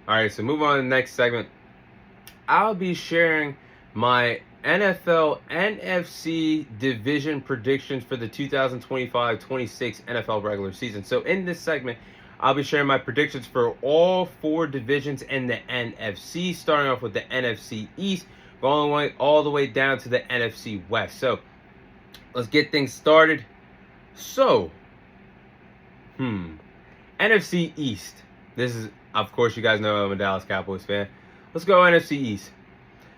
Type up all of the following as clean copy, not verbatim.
All right, so move on to the next segment. I'll be sharing my NFL NFC division predictions for the 2025-26 NFL regular season. So in this segment, I'll be sharing my predictions for all four divisions in the NFC, starting off with the NFC East, going all the way down to the NFC West. So let's get things started. So, NFC East. This is, of course, you guys know I'm a Dallas Cowboys fan. Let's go NFC East.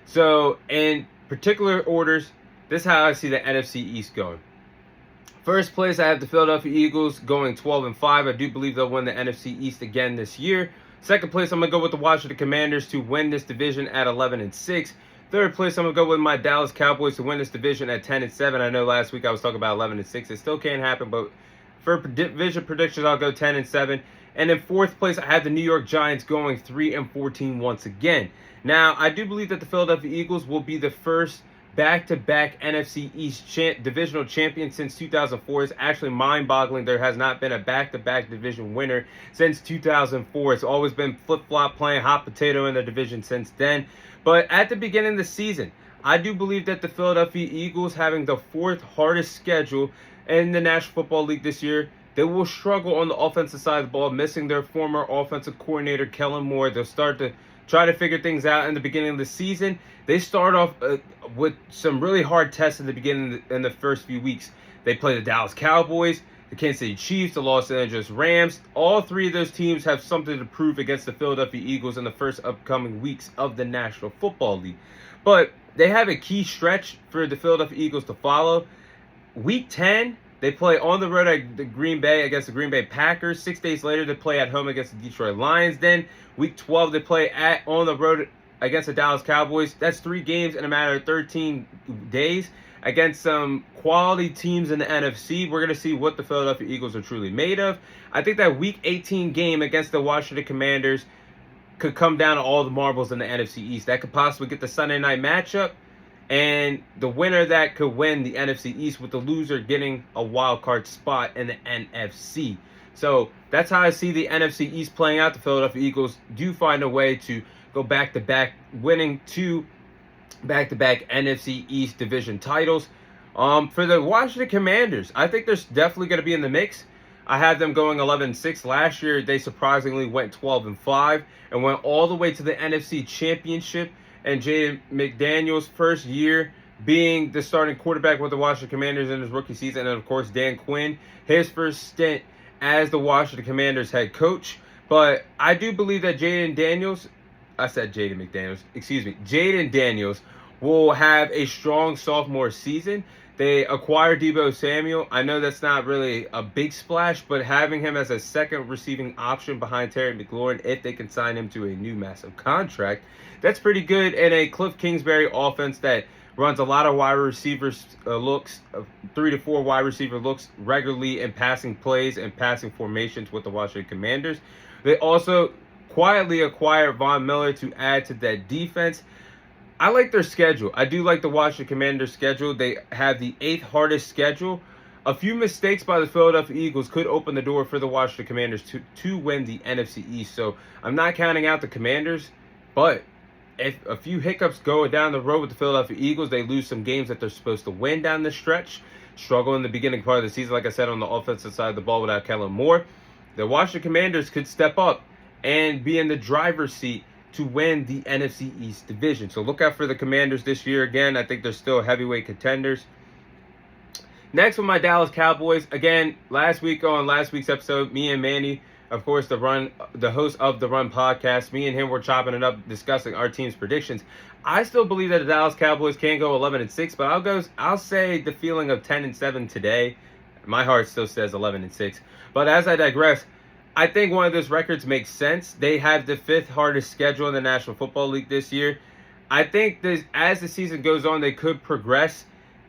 So, in particular orders, this is how I see the NFC East going. First place, I have the Philadelphia Eagles going 12-5. I do believe they'll win the NFC East again this year. Second place, I'm going to go with the Washington Commanders to win this division at 11-6. Third place, I'm going to go with my Dallas Cowboys to win this division at 10-7. I know last week I was talking about 11-6. It still can't happen, but for division predictions, I'll go 10-7. And in fourth place, I have the New York Giants going 3-14 once again. Now, I do believe that the Philadelphia Eagles will be the first back-to-back NFC East divisional champion since 2004. It's actually mind-boggling. There has not been a back-to-back division winner since 2004. It's always been flip-flop, playing hot potato in the division since then. But at the beginning of the season, I do believe that the Philadelphia Eagles, having the fourth hardest schedule in the National Football League this year, they will struggle on the offensive side of the ball, missing their former offensive coordinator, Kellen Moore. They'll start to try to figure things out in the beginning of the season. They start off with some really hard tests in the beginning, in the first few weeks. They play the Dallas Cowboys, the Kansas City Chiefs, the Los Angeles Rams. All three of those teams have something to prove against the Philadelphia Eagles in the first upcoming weeks of the National Football League. But they have a key stretch for the Philadelphia Eagles to follow. Week 10, they play on the road at the Green Bay against the Green Bay Packers. 6 days later, they play at home against the Detroit Lions. Then week 12, they play on the road against the Dallas Cowboys. That's 3 games in a matter of 13 days against some quality teams in the NFC. We're going to see what the Philadelphia Eagles are truly made of. I think that week 18 game against the Washington Commanders could come down to all the marbles in the NFC East. That could possibly get the Sunday night matchup. And the winner that could win the NFC East, with the loser getting a wild card spot in the NFC. So that's how I see the NFC East playing out. The Philadelphia Eagles do find a way to go back-to-back, winning 2 back-to-back NFC East division titles. For the Washington Commanders, I think they're definitely going to be in the mix. I had them going 11-6 last year. They surprisingly went 12-5 and went all the way to the NFC Championship. And Jaden McDaniels' first year being the starting quarterback with the Washington Commanders in his rookie season. And, of course, Dan Quinn, his first stint as the Washington Commanders head coach. But I do believe that Jaden Daniels will have a strong sophomore season. They acquired Deebo Samuel. I know that's not really a big splash, but having him as a second receiving option behind Terry McLaurin, if they can sign him to a new massive contract, that's pretty good in a Cliff Kingsbury offense that runs a lot of wide receivers looks, 3 to 4 wide receiver looks regularly in passing plays and passing formations with the Washington Commanders. They also quietly acquired Von Miller to add to that defense. I like their schedule. I do like the Washington Commanders' schedule. They have the 8th hardest schedule. A few mistakes by the Philadelphia Eagles could open the door for the Washington Commanders to win the NFC East. So I'm not counting out the Commanders, but if a few hiccups go down the road with the Philadelphia Eagles, they lose some games that they're supposed to win down the stretch, struggle in the beginning part of the season, like I said, on the offensive side of the ball without Kellen Moore, the Washington Commanders could step up and be in the driver's seat to win the NFC East division. So look out for the Commanders this year again. I think they're still heavyweight contenders. Next, with my Dallas Cowboys. Again, last week's episode, me and Manny, of course, the host of the Run podcast, me and him were chopping it up, discussing our team's predictions. I still believe that the Dallas Cowboys can go 11-6, but I'll say the feeling of 10-7 today. My heart still says 11-6. But as I digress, I think one of those records makes sense. They have the 5th hardest schedule in the National Football League this year. I think as the season goes on, they could progress.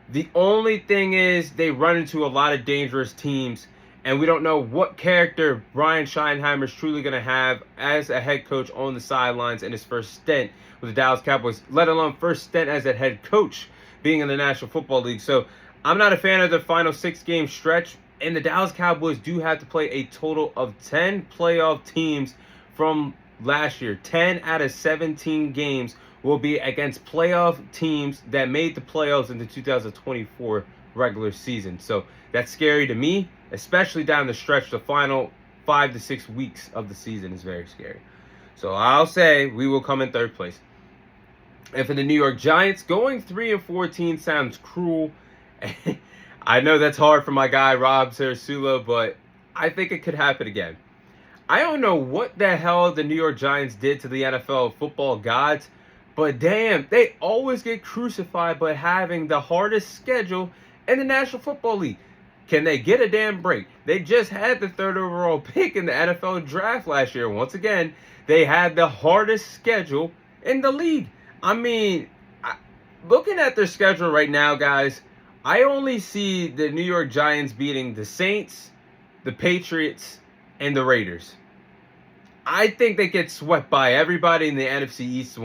The only thing is they run into a lot of dangerous teams, and we don't know what character Brian Schottenheimer is truly going to have as a head coach on the sidelines in his first stint with the Dallas Cowboys, let alone first stint as a head coach being in the National Football League. So I'm not a fan of the final 6-game stretch. And the Dallas Cowboys do have to play a total of 10 playoff teams from last year, 10 out of 17 games will be against playoff teams that made the playoffs in the 2024 regular season. So that's scary to me, especially down the stretch. The final 5 to 6 weeks of the season is very scary. So I'll say we will come in third place. And for the New York Giants, going 3-14 sounds cruel. I know that's hard for my guy Rob Sarasula, but I think it could happen again. I don't know what the hell the New York Giants did to the NFL football gods, but damn, they always get crucified by having the hardest schedule in the National Football League. Can they get a damn break? They just had the 3rd overall pick in the NFL draft last year. Once again, they had the hardest schedule in the league. I mean, looking at their schedule right now, guys, I only see the New York Giants beating the Saints, the Patriots, and the Raiders. I think they get swept by everybody in the NFC East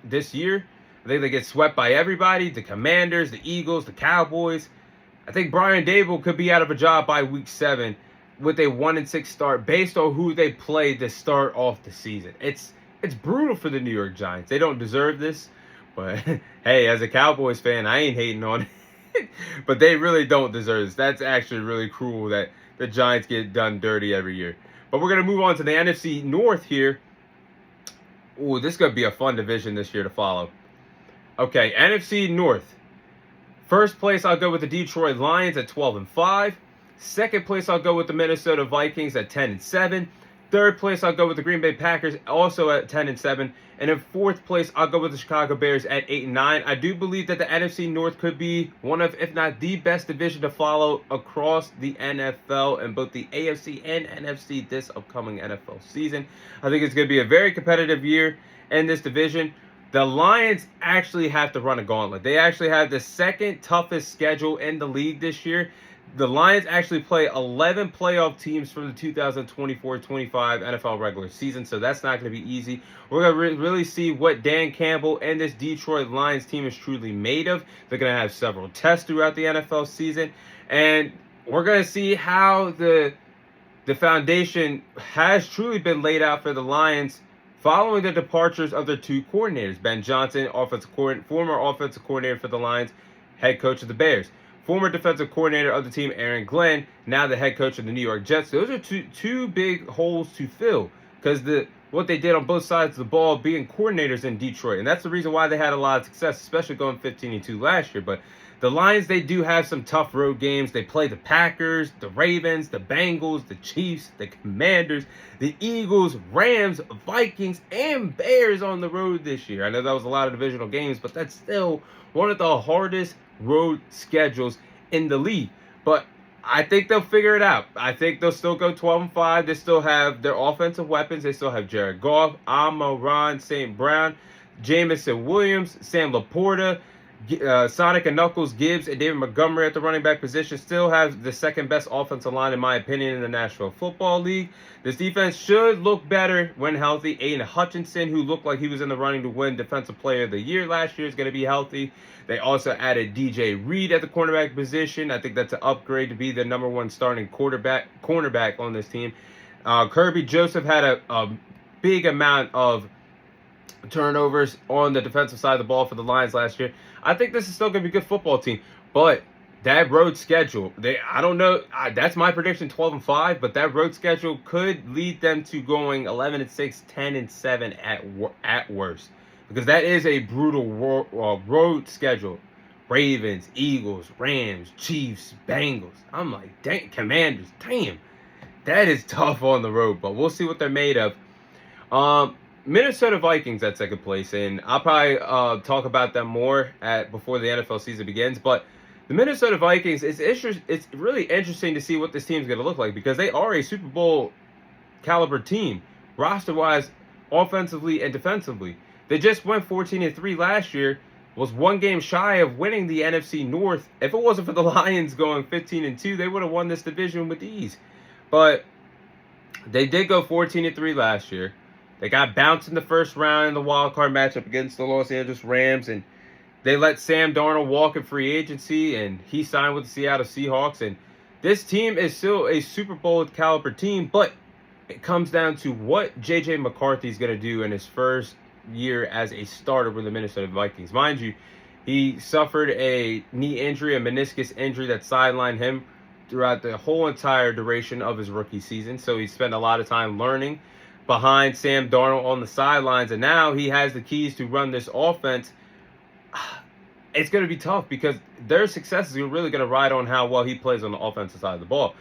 this year. I think they get swept by everybody, the Commanders, the Eagles, the Cowboys. I think Brian Dable could be out of a job by week 7 with a 1-6 start based on who they played to start off the season. It's brutal for the New York Giants. They don't deserve this. But, hey, as a Cowboys fan, I ain't hating on it. But they really don't deserve this. That's actually really cruel that the Giants get done dirty every year. But we're going to move on to the NFC North here. Ooh, this is going to be a fun division this year to follow. Okay, NFC North. First place, I'll go with the Detroit Lions at 12-5. Second place, I'll go with the Minnesota Vikings at 10-7. Third place, I'll go with the Green Bay Packers, also at 10-7. And in fourth place, I'll go with the Chicago Bears at 8-9. I do believe that the NFC North could be one of, if not the best division to follow across the NFL and both the AFC and NFC this upcoming NFL season. I think it's going to be a very competitive year in this division. The Lions actually have to run a gauntlet. They actually have the second toughest schedule in the league this year. The Lions actually play 11 playoff teams from the 2024-25 NFL regular season, so that's not going to be easy. We're going to really see what Dan Campbell and this Detroit Lions team is truly made of. They're going to have several tests throughout the NFL season, and we're going to see how the foundation has truly been laid out for the Lions following the departures of their 2 coordinators. Ben Johnson, former offensive coordinator for the Lions, head coach of the Bears. Former defensive coordinator of the team, Aaron Glenn, now the head coach of the New York Jets. Those are two big holes to fill because what they did on both sides of the ball being coordinators in Detroit. And that's the reason why they had a lot of success, especially going 15-2 last year. But the Lions, they do have some tough road games. They play the Packers, the Ravens, the Bengals, the Chiefs, the Commanders, the Eagles, Rams, Vikings, and Bears on the road this year. I know that was a lot of divisional games, but that's still one of the hardest road schedules in the league. But I think they'll figure it out. I think they'll still go 12-5. They still have their offensive weapons. They still have Jared Goff, Amon-Ra St. Brown, Jamison Williams, Sam Laporta, Sonic and Knuckles Gibbs, and David Montgomery at the running back position. Still have the second best offensive line, in my opinion, in the National Football League. This defense should look better when healthy. Aiden Hutchinson, who looked like he was in the running to win Defensive Player of the Year last year, is going to be healthy. They also added DJ Reed at the cornerback position. I think that's an upgrade to be the number 1 starting cornerback on this team. Kirby Joseph had a big amount of turnovers on the defensive side of the ball for the Lions last year. I think this is still going to be a good football team, but that road schedule, I don't know, that's my prediction, 12-5, but that road schedule could lead them to going 11-6, 10-7 at worst, because that is a brutal road schedule. Ravens, Eagles, Rams, Chiefs, Bengals. I'm like, dang, Commanders, damn, that is tough on the road, but we'll see what they're made of. Minnesota Vikings at second place, and I'll probably talk about them more before the NFL season begins. But the Minnesota Vikings, it's really interesting to see what this team's going to look like because they are a Super Bowl caliber team, roster-wise, offensively and defensively. They just went 14-3 last year, was 1 game shy of winning the NFC North. If it wasn't for the Lions going 15-2, they would have won this division with ease. But they did go 14-3 last year. They got bounced in the first round in the wild card matchup against the Los Angeles Rams, and they let Sam Darnold walk in free agency, and he signed with the Seattle Seahawks. And this team is still a Super Bowl caliber team, but it comes down to what J.J. McCarthy is going to do in his first year as a starter with the Minnesota Vikings. Mind you, he suffered a knee injury, a meniscus injury that sidelined him throughout the whole entire duration of his rookie season. So he spent a lot of time learning behind Sam Darnold on the sidelines, and now he has the keys to run this offense. It's going to be tough because their success is really going to ride on how well he plays on the offensive side of the ball.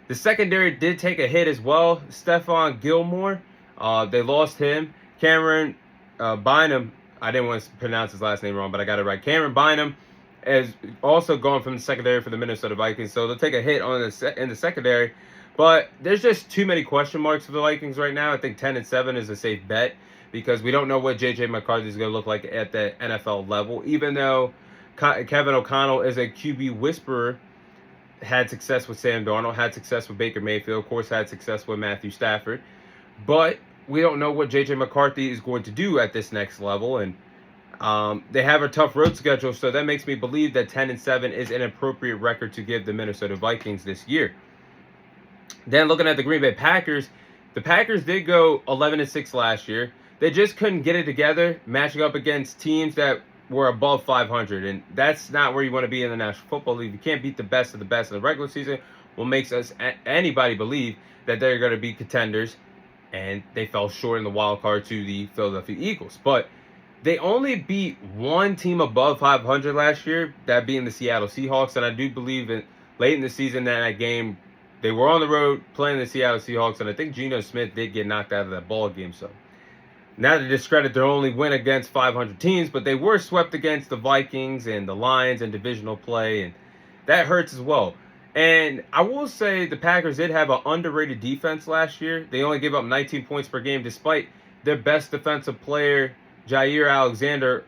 The secondary did take a hit as well. Stephon Gilmore, they lost him. Cameron Bynum, I didn't want to pronounce his last name wrong, but I got it right. Cameron Bynum is also gone from the secondary for the Minnesota Vikings, so they'll take a hit on in the secondary. But there's just too many question marks for the Vikings right now. I think 10-7 is a safe bet because we don't know what J.J. McCarthy is going to look like at the NFL level, even though Kevin O'Connell is a QB whisperer. Had success with Sam Darnold, had success with Baker Mayfield, of course had success with Matthew Stafford. But we don't know what J.J. McCarthy is going to do at this next level. And they have a tough road schedule, so that makes me believe that 10-7 is an appropriate record to give the Minnesota Vikings this year. Then looking at the Green Bay Packers, the Packers did go 11-6 last year. They just couldn't get it together, matching up against teams that were above 500, and that's not where you want to be in the National Football League. You can't beat the best of the best in the regular season. What makes anybody believe that they're going to be contenders, and they fell short in the wild card to the Philadelphia Eagles. But they only beat one team above 500 last year, that being the Seattle Seahawks, and I do believe that late in the season that game, they were on the road playing the Seattle Seahawks, and I think Geno Smith did get knocked out of that ball game, so not to discredit their only win against 500 teams, but they were swept against the Vikings and the Lions in divisional play, and that hurts as well. And I will say the Packers did have an underrated defense last year. They only gave up 19 points per game, despite their best defensive player, Jair Alexander,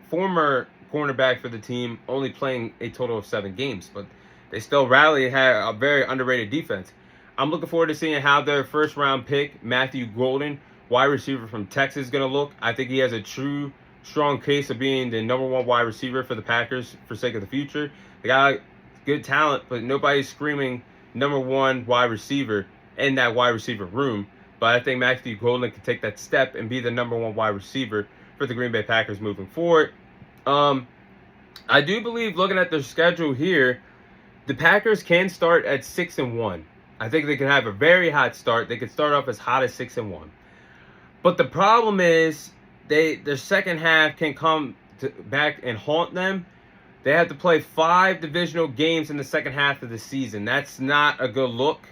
former cornerback for the team, only playing a total of 7 games. But they still rallied and had a very underrated defense. I'm looking forward to seeing how their first-round pick, Matthew Golden, wide receiver from Texas, is going to look. I think he has a true, strong case of being the number 1 wide receiver for the Packers for sake of the future. They got good talent, but nobody's screaming number 1 wide receiver in that wide receiver room. But I think Matthew Golden can take that step and be the number 1 wide receiver for the Green Bay Packers moving forward. I do believe, looking at their schedule here, the Packers can start at 6-1. I think they can have a very hot start. They could start off as hot as 6-1. But the problem is, their second half can come back and haunt them. They have to play 5 divisional games in the second half of the season. That's not a good look.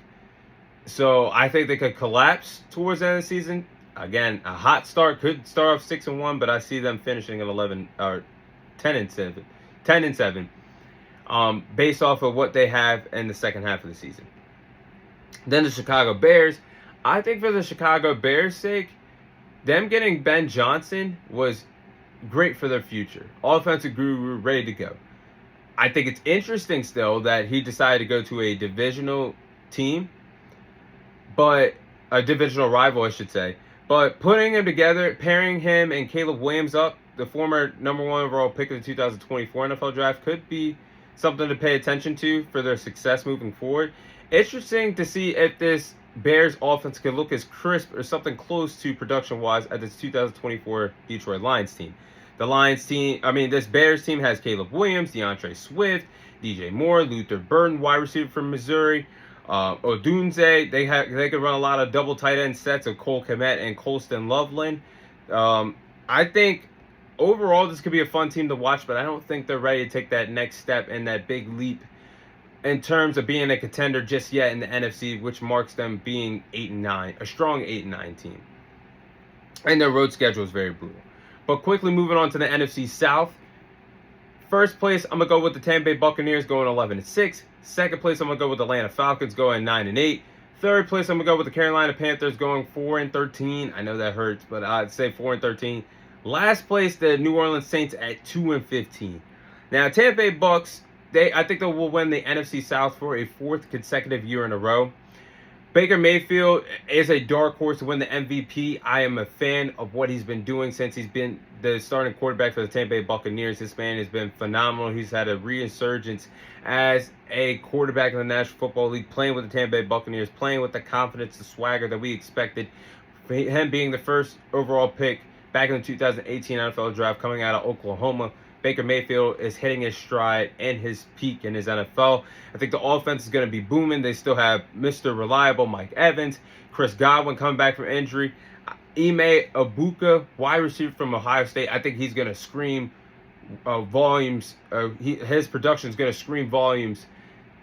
So I think they could collapse towards the end of the season. Again, a hot start could start off 6-1, but I see them finishing at 10-7, based off of what they have in the second half of the season. Then the Chicago Bears. I think for the Chicago Bears' sake, them getting Ben Johnson was great for their future. Offensive guru, ready to go. I think it's interesting still that he decided to go to a divisional team, but a divisional rival, I should say. But putting him together, pairing him and Caleb Williams up, the former number 1 overall pick of the 2024 NFL draft, could be something to pay attention to for their success moving forward. Interesting to see if this Bears offense could look as crisp or something close to production-wise at this 2024 Detroit Lions team. This Bears team has Caleb Williams, DeAndre Swift, DJ Moore, Luther Burton, wide receiver from Missouri, Odunze. They could run a lot of double tight end sets of Cole Kmet and Colston Loveland. I think overall this could be a fun team to watch, but I don't think they're ready to take that next step and that big leap in terms of being a contender just yet in the NFC, which marks them being 8-9, a strong 8-9 team. And their road schedule is very brutal. But quickly moving on to the NFC South. First place, I'm going to go with the Tampa Bay Buccaneers going 11-6. Second place, I'm going to go with the Atlanta Falcons going 9-8. Third place, I'm going to go with the Carolina Panthers going 4-13. I know that hurts, but I'd say 4-13. Last place, the New Orleans Saints at 2-15. Now, Tampa Bay Bucks, I think they will win the NFC South for a 4th consecutive year in a row. Baker Mayfield is a dark horse to win the MVP. I am a fan of what he's been doing since he's been the starting quarterback for the Tampa Bay Buccaneers. This man has been phenomenal. He's had a resurgence as a quarterback in the National Football League, playing with the Tampa Bay Buccaneers, playing with the confidence, the swagger that we expected. For him being the first overall pick back in the 2018 NFL Draft, coming out of Oklahoma, Baker Mayfield is hitting his stride and his peak in his NFL. I think the offense is going to be booming. They still have Mr. Reliable Mike Evans, Chris Godwin coming back from injury, Ime Ibuka, wide receiver from Ohio State. I think he's going to scream volumes. His production is going to scream volumes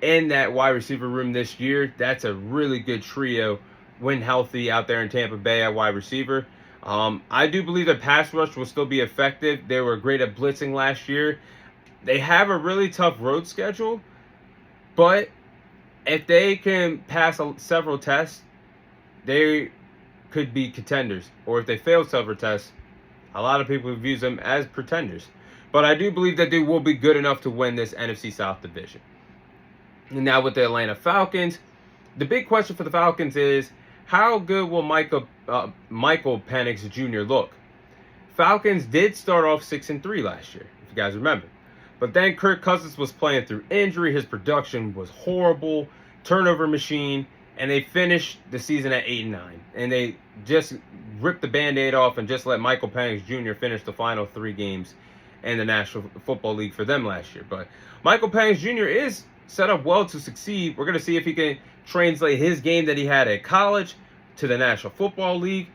in that wide receiver room this year. That's a really good trio when healthy out there in Tampa Bay at wide receiver. I do believe the pass rush will still be effective. They were great at blitzing last year. They have a really tough road schedule, but if they can pass several tests, they could be contenders. Or if they fail several tests, a lot of people view them as pretenders. But I do believe that they will be good enough to win this NFC South division. And now with the Atlanta Falcons, the big question for the Falcons is, how good will Michael Penix Jr. look? Falcons did start off 6-3 last year, if you guys remember. But then Kirk Cousins was playing through injury. His production was horrible, turnover machine, and they finished the season at 8-9. And they just ripped the Band-Aid off and just let Michael Penix Jr. finish the final 3 games in the National Football League for them last year. But Michael Penix Jr. is set up well to succeed. We're going to see if he can translate his game that he had at college to the National Football League.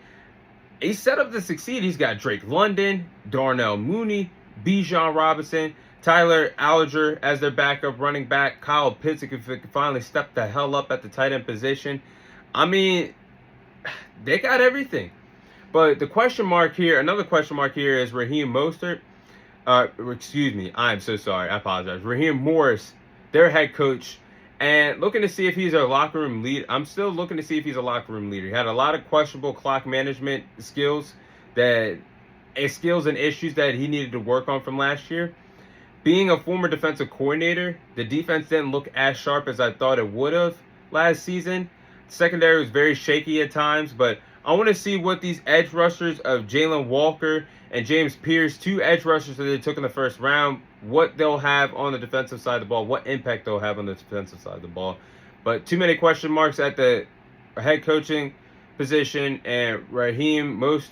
He's set up to succeed. He's got Drake London, Darnell Mooney, Bijan Robinson, Tyler Algier as their backup running back, Kyle Pitts, if he can finally step the hell up at the tight end position. I mean, they got everything. But the question mark here, another question mark here is Raheem Mostert. Excuse me, I'm so sorry. I apologize. Raheem Morris, their head coach, and looking to see if he's a locker room lead. I'm still looking to see if he's a locker room leader. He had a lot of questionable clock management skills and issues that he needed to work on from last year. Being a former defensive coordinator, the defense didn't look as sharp as I thought it would have last season. Secondary was very shaky at times, but I want to see what these edge rushers of Jalen Walker and James Pierce, 2 edge rushers that they took in the first round, what they'll have on the defensive side of the ball, what impact they'll have on the defensive side of the ball. But too many question marks at the head coaching position, and Raheem Morris,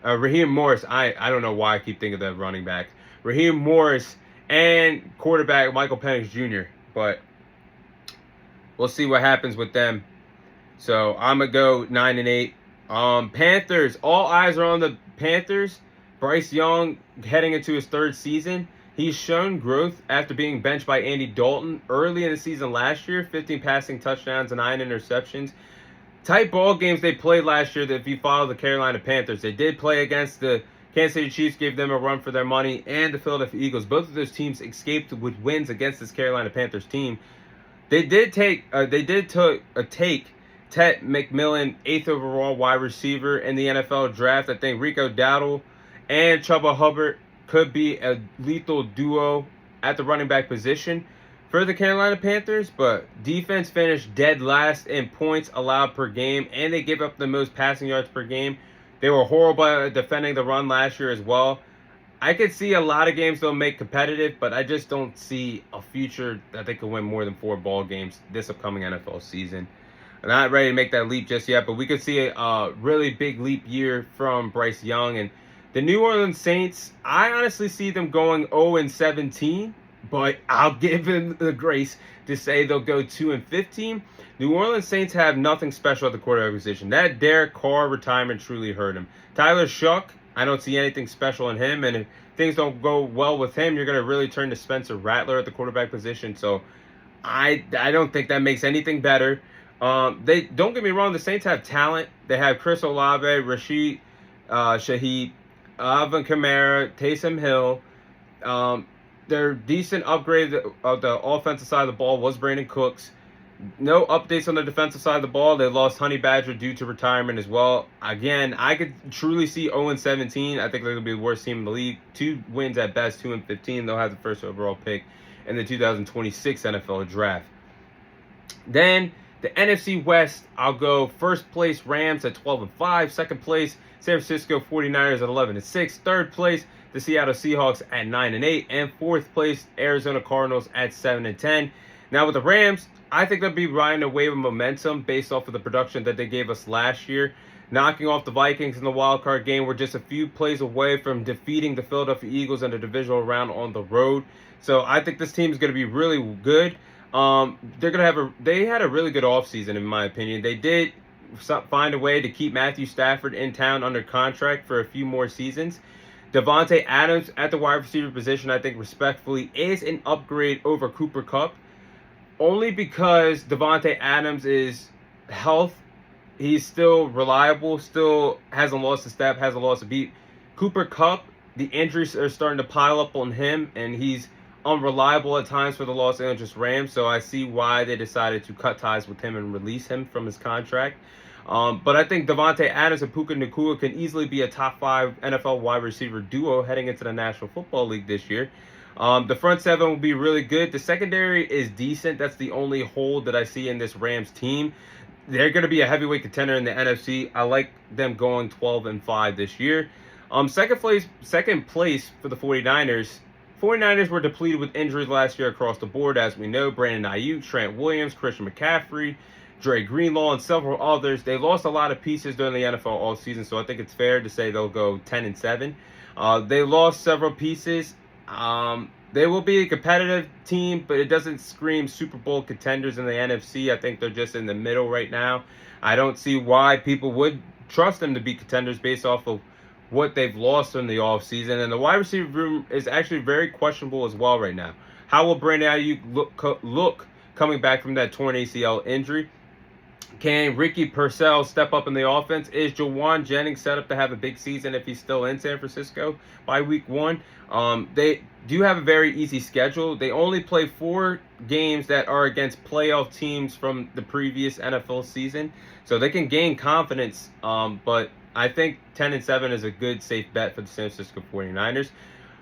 I don't know why I keep thinking of that running back. Raheem Morris and quarterback Michael Penix Jr. But we'll see what happens with them. So I'm going to go 9-8. Panthers, all eyes are on the Panthers. Bryce Young heading into his 3rd season. He's shown growth after being benched by Andy Dalton early in the season last year. 15 passing touchdowns and 9 interceptions. Tight ball games they played last year, that if you follow the Carolina Panthers, they did play against the Kansas City Chiefs, gave them a run for their money, and the Philadelphia Eagles. Both of those teams escaped with wins against this Carolina Panthers team. They did take Ted McMillan, 8th overall wide receiver in the NFL draft. I think Rico Dowdle and Chuba Hubbard could be a lethal duo at the running back position for the Carolina Panthers, but defense finished dead last in points allowed per game, and they gave up the most passing yards per game. They were horrible at defending the run last year as well. I could see a lot of games they'll make competitive, but I just don't see a future that they could win more than 4 ball games this upcoming NFL season. I'm not ready to make that leap just yet, but we could see a really big leap year from Bryce Young. And the New Orleans Saints, I honestly see them going 0-17, but I'll give them the grace to say they'll go 2-15. New Orleans Saints have nothing special at the quarterback position. That Derek Carr retirement truly hurt him. Tyler Shuck, I don't see anything special in him, and if things don't go well with him, you're going to really turn to Spencer Rattler at the quarterback position. So I don't think that makes anything better. They don't get me wrong, the Saints have talent. They have Chris Olave, Rashid Shaheed, Alvin Kamara, Taysom Hill. Their decent upgrade of the offensive side of the ball was Brandon Cooks. No updates on the defensive side of the ball. They lost Honey Badger due to retirement as well. Again, I could truly see 0-17. I think they're going to be the worst team in the league. 2 wins at best, 2-15. They'll have the first overall pick in the 2026 NFL draft. Then The NFC West, I'll go first place Rams at 12-5. Second place, San Francisco 49ers at 11-6. Third place, the Seattle Seahawks at 9-8. And fourth place, Arizona Cardinals at 7-10. Now with the Rams, I think they'll be riding a wave of momentum based off of the production that they gave us last year. Knocking off the Vikings in the wild card game. We're just a few plays away from defeating the Philadelphia Eagles in the divisional round on the road. So I think this team is going to be really good. They had a really good offseason, in my opinion. They did find a way to keep Matthew Stafford in town under contract for a few more seasons. Davante Adams at the wide receiver position, I think respectfully, is an upgrade over Cooper Kupp. Only because Davante Adams is health. He's still reliable, still hasn't lost a step, hasn't lost a beat. Cooper Kupp, the injuries are starting to pile up on him, and he's unreliable at times for the Los Angeles Rams. So I see why they decided to cut ties with him and release him from his contract. But I think Davante Adams and Puka Nacua can easily be a top 5 NFL wide receiver duo heading into the National Football League this year. The front seven will be really good. The secondary is decent. That's the only hole that I see in this Rams team. They're going to be a heavyweight contender in the NFC. I like them going 12-5 this year. Second place for the 49ers. 49ers were depleted with injuries last year across the board, as we know. Brandon Ayuk, Trent Williams, Christian McCaffrey, Dre Greenlaw, and several others. They lost a lot of pieces during the NFL all season, so I think it's fair to say they'll go 10-7. They lost several pieces. They will be a competitive team, but it doesn't scream Super Bowl contenders in the NFC. I think they're just in the middle right now. I don't see why people would trust them to be contenders based off of what they've lost in the offseason. And the wide receiver room is actually very questionable as well right now. How will Brandon Ayuk look coming back from that torn ACL injury? Can Ricky Purcell step up in the offense? Is Jawan Jennings set up to have a big season if he's still in San Francisco by week 1? They do have a very easy schedule. They only play 4 games that are against playoff teams from the previous NFL season. So they can gain confidence. But I think 10-7 is a good, safe bet for the San Francisco 49ers.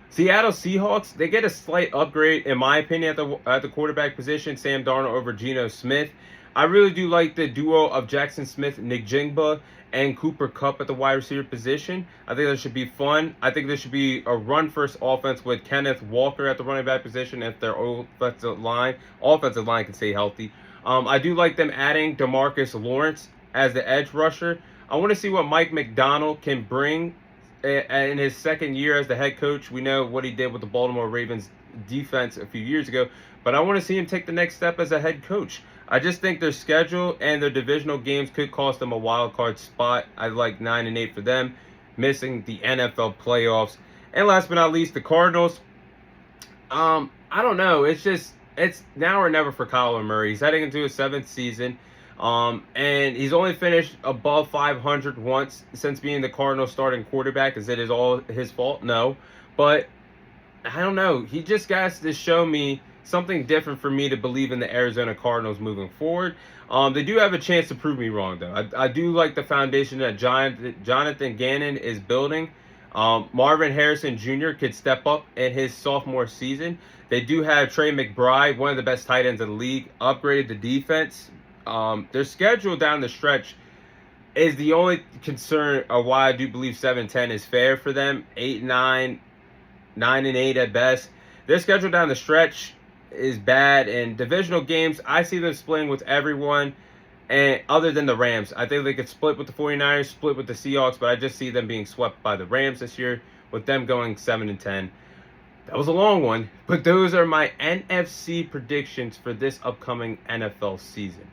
Seattle Seahawks, they get a slight upgrade, in my opinion, at the quarterback position. Sam Darnold over Geno Smith. I really do like the duo of Jackson Smith, Nick Jingba, and Cooper Kupp at the wide receiver position. I think that should be fun. I think there should be a run-first offense with Kenneth Walker at the running back position if their offensive line can stay healthy. I do like them adding DeMarcus Lawrence as the edge rusher. I want to see what Mike McDonald can bring in his second year as the head coach. We know what he did with the Baltimore Ravens defense a few years ago, but I want to see him take the next step as a head coach. I just think their schedule and their divisional games could cost them a wild card spot. I like 9-8 for them, missing the NFL playoffs. And last but not least, the Cardinals. I don't know. It's now or never for Kyler Murray. He's heading into his 7th season. And he's only finished above 500 once since being the Cardinals starting quarterback. Is it all his fault? No. But I don't know. He just got to show me something different for me to believe in the Arizona Cardinals moving forward. They do have a chance to prove me wrong, though. I do like the foundation that Jonathan Gannon is building. Marvin Harrison Jr. could step up in his sophomore season. They do have Trey McBride, one of the best tight ends in the league, upgraded the defense. Their schedule down the stretch is the only concern of why I do believe 7-10 is fair for them. 8-9, 9-8 at best. Their schedule down the stretch is bad, and divisional games, I see them splitting with everyone, and other than the Rams. I think they could split with the 49ers, split with the Seahawks, but I just see them being swept by the Rams this year, with them going 7-10. That was a long one, but those are my NFC predictions for this upcoming NFL season.